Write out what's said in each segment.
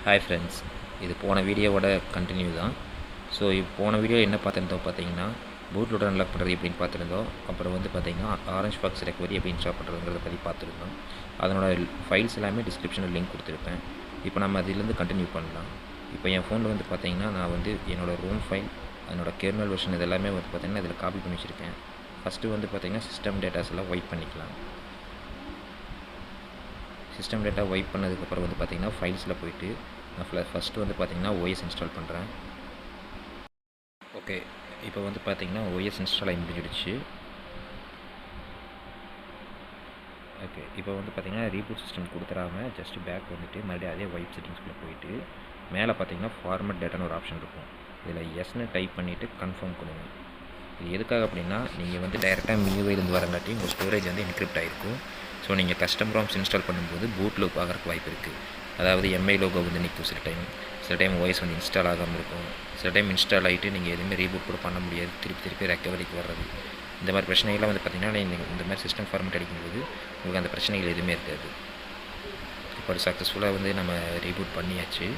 Hi friends, இது போன வீடியோவோட கண்டினியூ தான். ஸோ போன வீடியோ என்ன பார்த்துருந்தோம் பார்த்தீங்கன்னா, பூட் லோடர் அன்லாக் பண்ணுறது எப்படின்னு பார்த்துருந்தோம். அப்புறம் வந்து பார்த்தீங்கன்னா ஆரஞ்ச் பாக்ஸ் ரெக்கவரி எப்படி இன்ஸ்டால் பண்ணுறதுங்கிறத பற்றி பார்த்துருந்தோம். அதனோட ஃபைல்ஸ் எல்லாமே டிஸ்கிரிப்ஷனில் லிங்க் கொடுத்துருப்பேன். இப்போ நம்ம அதிலேருந்து கண்டினியூ பண்ணலாம். இப்போ என் ஃபோனில் வந்து பார்த்தீங்கன்னா நான் வந்து என்னோடய ரோம் ஃபைல், அதனோட கெர்னல் வெர்ஷன் இது எல்லாமே வந்து பார்த்தீங்கன்னா இதில் காப்பி பண்ணி வச்சுருக்கேன். ஃபஸ்ட்டு வந்து பார்த்தீங்கன்னா சிஸ்டம் டேட்டாஸ் எல்லாம் வைப் பண்ணிக்கலாம். சிஸ்டம் டேட்டா வைப் பண்ணதுக்கப்புறம் வந்து பார்த்திங்கன்னா ஃபைல்ஸில் போய்ட்டு நான் ஃபஸ்ட்டு வந்து பார்த்திங்கன்னா OS இன்ஸ்டால் பண்ணுறேன். ஓகே, இப்போ வந்து பார்த்திங்கன்னா OS இன்ஸ்டால் ஆகி முடிஞ்சிடுச்சு. ஓகே, இப்போ வந்து பார்த்திங்கன்னா ரீபூட் சிஸ்டம் கொடுத்துறாமல் ஜஸ்ட் பேக் வந்துட்டு மறுபடியும் அதே வைப் செட்டிங்ஸ்குள்ளே போயிட்டு மேலே பார்த்திங்கன்னா ஃபார்மட் டேட்டான்னு ஒரு ஆப்ஷன் இருக்கும். இதில் எஸ்ன்னு டைப் பண்ணிவிட்டு கன்ஃபார்ம் கொடுங்க. இது எதுக்காக அப்படின்னா நீங்கள் வந்து டைரெக்டாக மியூஐலேருந்து வரங்காட்டி உங்கள் ஸ்டோரேஜ் வந்து என்கிரிப்ட் ஆகிருக்கும். ஸோ நீங்கள் கஸ்டம் ROMs இன்ஸ்டால் பண்ணும்போது பூட் லூப் ஆகிறதுக்கு வாய்ப்பு இருக்குது. அதாவது MI லோகோ வந்து நிற்கும் சில டைம் OS வந்து இன்ஸ்டால் ஆகாமல் இருக்கும். சில டைம் இன்ஸ்டால் ஆகிட்டு நீங்கள் எதுவுமே ரீபூட் கூட பண்ண முடியாது, திருப்பி ரெக்கவரிக்கு வர்றது. இந்த மாதிரி பிரச்சனைகள்லாம் வந்து பார்த்திங்கன்னா நீங்கள் இந்த மாதிரி சிஸ்டம் ஃபார்மேட் அடிக்கும்போது உங்களுக்கு அந்த பிரச்சனைகள் எதுவுமே இருக்காது. இப்போ சக்ஸஸ்ஃபுல்லாக வந்து நம்ம ரீபூட் பண்ணியாச்சு.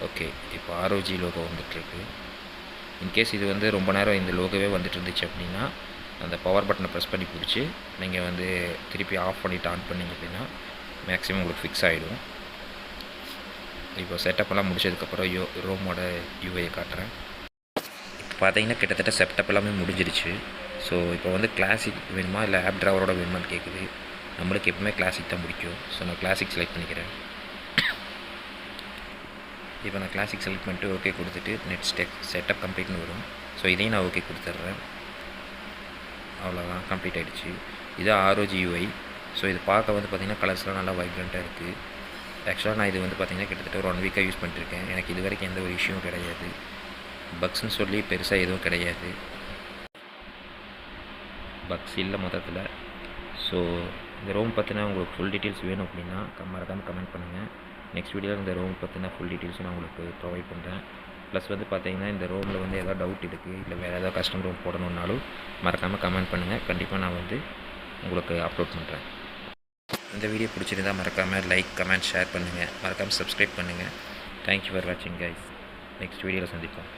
ஓகே, இப்போ ROG லோகோ வந்துட்டுருக்கு. இன்கேஸ் இது வந்து ரொம்ப நேரம் இந்த லோகோவே வந்துட்டு இருந்துச்சு அப்படின்னா அந்த பவர் பட்டனை ப்ரெஸ் பண்ணி பிடிச்சி நீங்கள் வந்து திருப்பி ஆஃப் பண்ணிவிட்டு ஆன் பண்ணிங்க அப்படின்னா மேக்ஸிமம் உங்களுக்கு ஃபிக்ஸ் ஆகிடும். இப்போ செட்டப்பெல்லாம் முடிச்சதுக்கப்புறம் ரோமோட யூஐயை காட்டுறேன். இப்போ பார்த்தீங்கன்னா கிட்டத்தட்ட செட்டப் எல்லாமே முடிஞ்சிருச்சு. ஸோ இப்போ வந்து கிளாசிக் வேணுமா இல்லை ஆப் ட்ராவரோட வேணுமான்னு கேட்குது. நம்மளுக்கு எப்பவுமே கிளாசிக் தான் பிடிக்கும். ஸோ நான் கிளாசிக் செலக்ட் பண்ணிக்கிறேன். இப்போ நான் கிளாசிக் செலக்ட் பண்ணிட்டு ஓகே கொடுத்துட்டு நெக்ஸ்ட் செட்டப் கம்ப்ளீட்னு வரும். ஸோ இதையும் நான் ஓகே கொடுத்துட்றேன். அவ்வளோதான், கம்ப்ளீட் ஆகிடுச்சு. இது ROG UI. ஸோ இது பார்க்க வந்து பார்த்திங்கன்னா கலர்ஸ்லாம் நல்லா வைப்ரண்ட்டாக இருக்குது. ஆக்சுவலாக நான் இது வந்து பார்த்திங்கன்னா கிட்டத்தட்ட ஒரு 1 வீக்காக யூஸ் பண்ணிட்டுருக்கேன். எனக்கு இது வரைக்கும் எந்த ஒரு இஷ்யூவும் கிடையாது. பக்ஸ்ன்னு சொல்லி பெருசாக எதுவும் கிடையாது. பக்ஸ் இல்லை மொத்தத்தில். ஸோ இந்த ரோம் பற்றினா உங்களுக்கு ஃபுல் டீட்டெயில்ஸ் வேணும் அப்படின்னா மறக்காமல் கமெண்ட் பண்ணுங்கள். நெக்ஸ்ட் வீடியோவில் இந்த ரோம் பற்றின ஃபுல் டீட்டெயில்ஸும் நான் உங்களுக்கு ப்ரொவைட் பண்ணுறேன். ப்ளஸ் வந்து பார்த்திங்கன்னா இந்த ரோமில் வந்து எதாவது டவுட் இருக்குது இல்லை வேறு ஏதாவது கஸ்டம் ரோம் போடணுன்னாலும் மறக்காமல் கமெண்ட் பண்ணுங்கள். கண்டிப்பாக நான் வந்து உங்களுக்கு அப்லோட் பண்ணுறேன். இந்த வீடியோ பிடிச்சிருந்தால் மறக்காமல் லைக், கமெண்ட், ஷேர் பண்ணுங்கள். மறக்காமல் சப்ஸ்கிரைப் பண்ணுங்கள். தேங்க்யூ ஃபார் வாட்சிங் கைஸ். நெக்ஸ்ட் வீடியோவில் சந்திப்போம்.